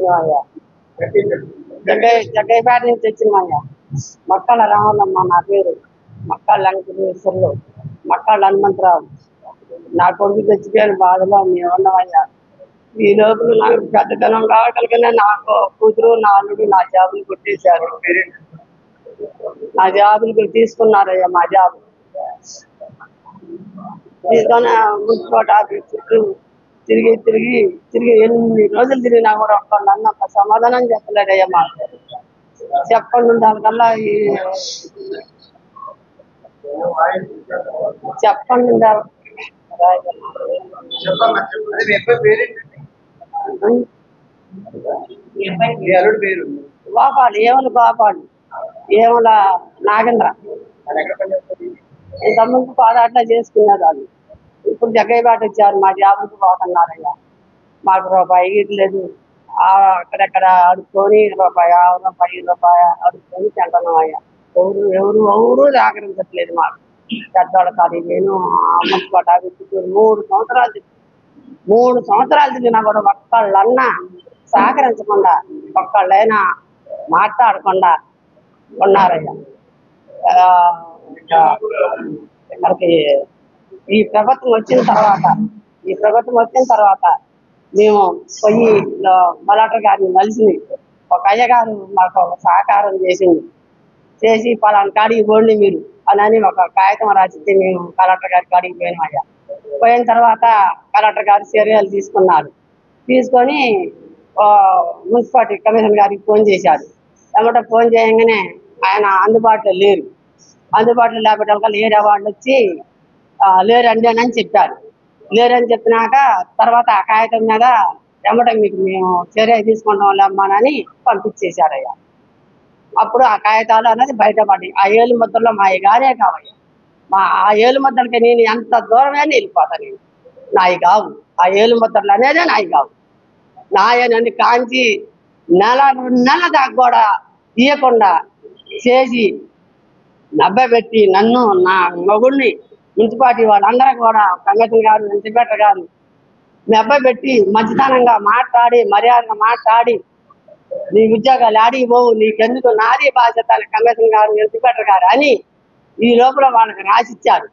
వచ్చినవయ్యా. జగ్గయ్యపేట నుంచి వచ్చినవయ్యా. మక్కల రామలమ్మ నా పేరు. మక్కల వెంకటేశ్వర్లు, మక్కల హనుమంతరావు. నా కొడుకు తెచ్చిపోయిన బాధలో మేము ఉన్నామయ్యా. ఈ లోపల నాకు పెద్దతనం రావగలిగిన నాకు కూతురు, నా అల్లుడు నా జాబులు కొట్టేశారు. నా జాబులు తీసుకున్నారయ్యా. మా జాబు తీసుకొని మున్సిపల్ ఆఫీస్ చుట్టూ తిరిగి తిరిగి తిరిగి ఎన్ని రోజులు తిరిగినా కూడా ఒక్కళ్ళన్నా ఒక సమాధానం చెప్పలేదయ్యా. మాకు చెప్పండి ఉండాలకల్లా చెప్పండి ఉండాలి. గోపాలు, ఏములు గోపాలు, ఏముల నాగేంద్ర. ఇంతకుముందు పాదాట్లా చేసుకున్నారు వాళ్ళు. ఇప్పుడు జగ్గయ్యపేట వచ్చారు. మా జాబులకు పోతున్నారయ్యా. మాకు రూపాయి ఇట్లేదు. అక్కడెక్కడ అడుక్కొని రూపాయి అడుక్కొని తింటున్నాం అయ్యా. ఎవరు సహకరించట్లేదు మాకు. పెద్దవాళ్ళ కాదు నేను మున్సిపల్ ఆఫీస్ 3 సంవత్సరాలు తిరిగినా కూడా ఒక్కళ్ళన్నా సహకరించకుండా, ఒక్కళ్ళైనా మాట్లాడకుండా ఉన్నారయ్యా. మనకి ఈ ప్రభుత్వం వచ్చిన తర్వాత మేము పోయి మలాటర్ గారిని కలిసి ఒక అయ్యగారు మాకు ఒక సహకారం చేసి పలానా కాడికి పోండి మీరు అని ఒక కాగితం రాసిస్తే మేము కలెక్టర్ గారి కాడికి పోయినాం అయ్యా. పోయిన తర్వాత కలెక్టర్ గారు చర్యలు తీసుకొని మున్సిపాలిటీ కమిషనర్ గారికి ఫోన్ చేశారు. ఏమంటే ఫోన్ చేయగానే ఆయన అందుబాటులో లేరు. అందుబాటులో లేకపోతే లేరు వాళ్ళు వచ్చి లేరండి అని చెప్పారు. లేరని చెప్పినాక తర్వాత ఆ కాగితం మీద ఏమంటే మీకు మేము చర్య తీసుకుంటాం లేమ్మని పంపించేశారయ్యా. అప్పుడు ఆ కాగితాలు అనేది బయటపడి ఆ ఏలు ముద్రలో మా గానే కావయ్యా. ఆ ఏలు ముద్రలకి నేను ఎంత దూరమే వెళ్ళిపోతాను. నేను నాయి కావు. ఆ ఏలు ముద్రలు అనేదే నాయి కావు. నాయనని కాంచి నెల దాకా కూడా ఇవ్వకుండా చేసి నబ్బెట్టి నన్ను, నా మగుడిని, మున్సిపాలిటీ వాళ్ళందరూ కూడా కమిషనర్ గారు, ఇన్స్పెక్టర్ గారు మెబ్బెట్టి మంచితనంగా మాట్లాడి మర్యాదగా మాట్లాడి నీ ఉద్యోగాలు ఆడికి పోవు, నీకెందుకు నాది బాధ్యత అని కమిషనర్ గారు, ఇన్స్పెక్టర్ గారు అని ఈ లోపల వాళ్ళకి రాసిచ్చారు.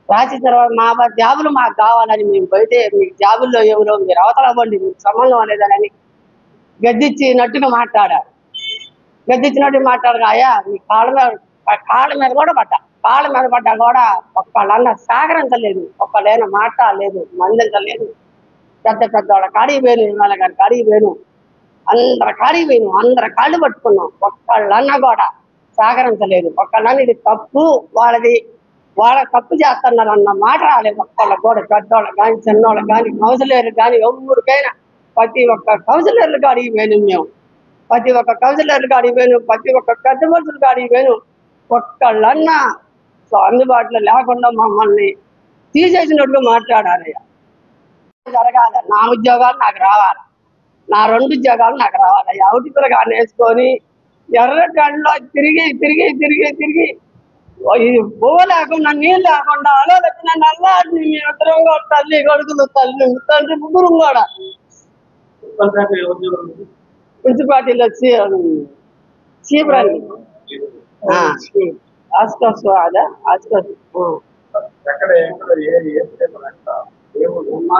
రాసిచ్చిన తర్వాత మా జాబులు మాకు కావాలని మేము పోయితే మీకు జాబుల్లో ఎవరో మీరు అవతల పోండి, మీకు సంబంధం లేదని గద్దిచ్చినట్టుగా మాట్లాడారు. గద్దిచ్చినట్టుగా మాట్లాడగా అయ్యా మీ కాళ్ళ మీద కూడా పడ్డా కూడా ఒక్కళ్ళన్నా సహకరించలేదు, ఒక్కళ్ళైనా మాట్లాడలేదు, మందించలేదు. పెద్ద వాళ్ళ కాడికి పోయాను, వాళ్ళ గారి కాడికి పోయాను, అందరి కాళ్ళు పట్టుకున్నాం. ఒక్కళ్ళన్నా కూడా సహకరించలేదు. ఒక్కళ్ళన్నా ఇది తప్పు వాళ్ళ తప్పు చేస్తున్నారు అన్న మాట రాలేదు. ఒక్కళ్ళకి కూడా పెద్దవాళ్ళకి కానీ చిన్నవాళ్ళకి కానీ కౌన్సిలర్లు కానీ ఎవరికైనా ప్రతి ఒక్క కౌన్సిలర్లు కాడికి పోయాను మేము. ప్రతి ఒక్క కౌన్సిలర్లు కాడికి పోయాను, ప్రతి ఒక్క పెద్ద మనుషులు కాడికి పోయాను. ఒక్కళ్ళన్నా అందుబాటులో లేకుండా మమ్మల్ని తీసేసినట్టుగా మాట్లాడారయ్యా. జరగాలి, నా ఉద్యోగాలు నాకు రావాలి, నా 2 ఉద్యోగాలు నాకు రావాలయ్యా. అవుటిపుర కానీ వేసుకొని ఎర్రగడ్డలో తిరిగి ఇది పువ్వు లేకుండా నీళ్ళు లేకుండా అలా వచ్చిన నల్లాడిని మేమిద్దరం కూడా తల్లి కొడుకులు తండ్రి ముగ్గురు కూడా మున్సిపాలిటీలో చీపురండి ఆస్కోస్ అదే ఆస్కోస్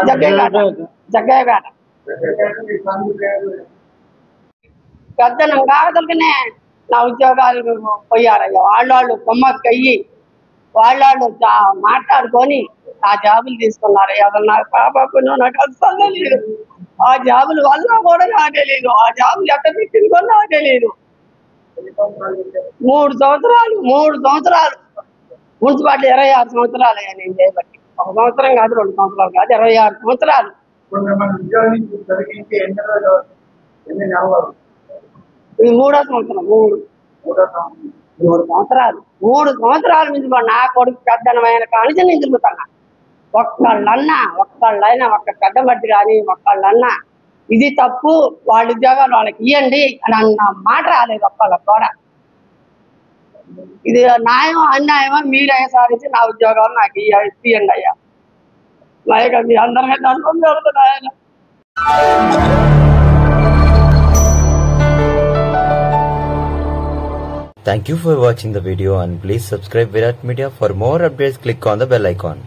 జగ్గయ్యపేట పెద్దనం కావదలకనే నా ఉద్యోగాలు పోయారయ్యా. వాళ్ళు కొమ్మక్కయ్యి వాళ్ళు మాట్లాడుకొని ఆ జాబులు తీసుకున్నారయ్యా. నాకు పాపకు నాకు అసలు లేదు. ఆ జాబులు వల్ల కూడా నాకు తెలియదు. ఆ జాబులు ఎక్కడ పెట్టింది కూడా నాకు తెలియదు. 3 సంవత్సరాలు మున్సిపాలిటీ 26 సంవత్సరాలు అయ్యా నేను చేయబట్టి. 1 సంవత్సరం కాదు, 2 సంవత్సరాలు కాదు, 26 సంవత్సరాలు. ఇది 3వ సంవత్సరం. 3 సంవత్సరాల నుంచి నా కొడుకు పెద్దనమైన కానించి నేను తిరుగుతున్నా. ఒక్కళ్ళైనా ఒక్క పెద్ద మట్టి కానీ ఒక్కళ్ళన్నా ఇది తప్పు, వాళ్ళ ఉద్యోగాలు వాళ్ళకి ఇవ్వండి అని అన్న మాట రాలేదు ఒక్కళ్ళకి కూడా. ఇది న్యాయం అన్యాయమో మీరే సారించి నా ఉద్యోగాలు నాకు ఇవ్వండి అయ్యా. మీ అందరికీ దండం పెడుతున్నాయన. Thank you for watching the video and please subscribe Virat Media. For more updates, click on the bell icon.